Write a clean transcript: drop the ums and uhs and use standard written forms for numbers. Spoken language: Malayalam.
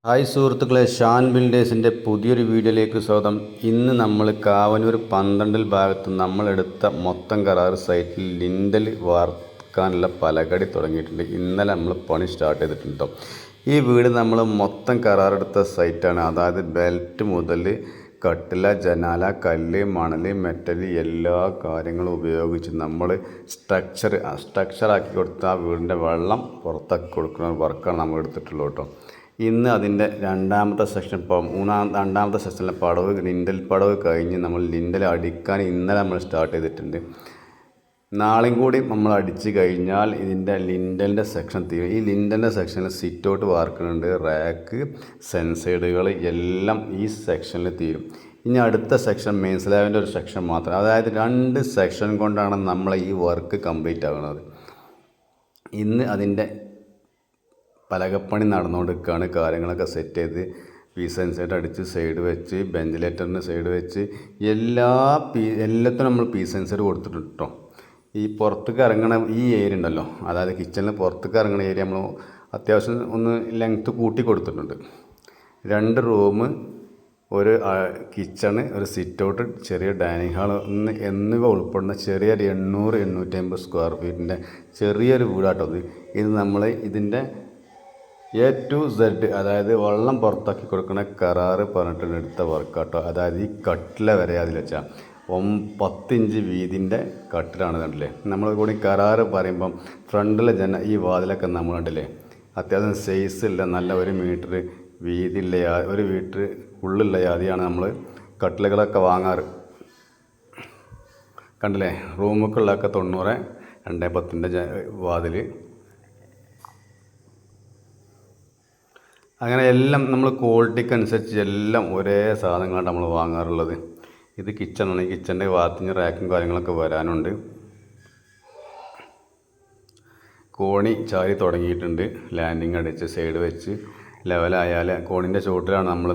ഹായ് സുഹൃത്തുക്കളെ, ഷാൻ ബിൽഡേഴ്സിൻ്റെ പുതിയൊരു വീഡിയോയിലേക്ക് സ്വാഗതം. ഇന്ന് നമ്മൾ കാവനൂർ 12 ഭാഗത്ത് നമ്മളെടുത്ത മൊത്തം കരാർ സൈറ്റിൽ ലിൻഡൽ വാർക്കാനുള്ള പലകടി തുടങ്ങിയിട്ടുണ്ട്. ഇന്നലെ നമ്മൾ പണി സ്റ്റാർട്ട് ചെയ്തിട്ടുണ്ട്. ഈ വീട് നമ്മൾ മൊത്തം കരാറെടുത്ത സൈറ്റാണ്. അതായത് ബെൽറ്റ് മുതൽ കട്ടില, ജനാല, കല്ല്, മണൽ, മെറ്റൽ എല്ലാ കാര്യങ്ങളും ഉപയോഗിച്ച് നമ്മൾ സ്ട്രക്ചറാക്കി കൊടുത്ത ആ വീടിൻ്റെ വെള്ളം പുറത്താക്കി കൊടുക്കുന്ന വർക്കാണ് നമ്മൾ എടുത്തിട്ടുള്ളത് കേട്ടോ. ഇന്ന് അതിൻ്റെ രണ്ടാമത്തെ സെക്ഷൻ, ഇപ്പോൾ രണ്ടാമത്തെ സെക്ഷനിലെ പടവ്, ലിൻഡൽ പടവ് കഴിഞ്ഞ് നമ്മൾ ലിൻഡൽ അടിക്കാൻ ഇന്നലെ നമ്മൾ സ്റ്റാർട്ട് ചെയ്തിട്ടുണ്ട്. നാളെയും കൂടി നമ്മൾ അടിച്ച് കഴിഞ്ഞാൽ ഇതിൻ്റെ ലിൻഡലിൻ്റെ സെക്ഷൻ തീരും. ഈ ലിൻഡലിൻ്റെ സെക്ഷനിൽ സിറ്റ് ഔട്ട് വാർക്കുന്നുണ്ട്, റാക്ക്, സെൻസൈഡുകൾ എല്ലാം ഈ സെക്ഷനിൽ തീരും. ഇനി അടുത്ത സെക്ഷൻ മെയിൻ സ്ലാബിൻ്റെ ഒരു സെക്ഷൻ മാത്രം. അതായത് 2 സെക്ഷൻ കൊണ്ടാണ് നമ്മളെ ഈ വർക്ക് കംപ്ലീറ്റ് ആകുന്നത്. ഇന്ന് അതിൻ്റെ പലകപ്പണി നടന്നുകൊണ്ടിരിക്കുകയാണ്. കാര്യങ്ങളൊക്കെ സെറ്റ് ചെയ്ത് പീസൻസായിട്ട് അടിച്ച് സൈഡ് വെച്ച്, വെന്റിലേറ്ററിന് സൈഡ് വെച്ച് എല്ലാത്തിനും നമ്മൾ പീസൻസൈഡ് കൊടുത്തിട്ടുണ്ട് കേട്ടോ. ഈ പുറത്തേക്ക് ഇറങ്ങണ ഈ ഏരിയ ഉണ്ടല്ലോ, അതായത് കിച്ചണിൽ പുറത്തേക്ക് ഇറങ്ങുന്ന ഏരിയ നമ്മൾ അത്യാവശ്യം ഒന്ന് ലെങ്ത്ത് കൂട്ടി കൊടുത്തിട്ടുണ്ട്. 2 റൂം, ഒരു കിച്ചണ്, ഒരു സിറ്റ് ഔട്ട്, ചെറിയ ഡൈനിങ് ഹാൾ എന്നിവ ഉൾപ്പെടുന്ന ചെറിയൊരു 800-850 സ്ക്വയർ ഫീറ്റിൻ്റെ ചെറിയൊരു വീടാട്ടോ ഇത് നമ്മൾ ഇതിൻ്റെ A to Z, അതായത് വെള്ളം പുറത്താക്കി കൊടുക്കുന്ന കരാറ് പറഞ്ഞിട്ട് എടുത്ത വർക്കാട്ടോ. അതായത് ഈ കട്ടില വരെ അതിൽ വെച്ചാൽ 10 ഇഞ്ച് വീതിൻ്റെ കട്ടിലാണ് കണ്ടില്ലേ. നമ്മൾ കൂടി കരാറ് പറയുമ്പം ഫ്രണ്ടിലെ ഈ വാതിലൊക്കെ നമ്മൾ കണ്ടില്ലേ, അത്യാവശ്യം സൈസില്ല, നല്ല 1 മീറ്റർ വീതിയുള്ള 1 മീറ്റർ ഉള്ളിലുള്ള ജാതിയാണ് നമ്മൾ കട്ടിലുകളൊക്കെ വാങ്ങാറ്. കണ്ടില്ലേ, റൂമുകളിലൊക്കെ 90-210 വാതിൽ. അങ്ങനെ എല്ലാം നമ്മൾ ക്വാളിറ്റിക്ക് അനുസരിച്ച് എല്ലാം ഒരേ സാധനങ്ങളാണ് നമ്മൾ വാങ്ങാറുള്ളത്. ഇത് കിച്ചണാണ്. ഈ കിച്ചൻ്റെ ഭാഗത്തിന് റാക്കും കാര്യങ്ങളൊക്കെ വരാനുണ്ട്. കോണി ചാരി തുടങ്ങിയിട്ടുണ്ട്. ലാൻഡിങ് അടിച്ച് സൈഡ് വെച്ച് ലെവലായാൽ കോണിൻ്റെ ചുവട്ടിലാണ് നമ്മൾ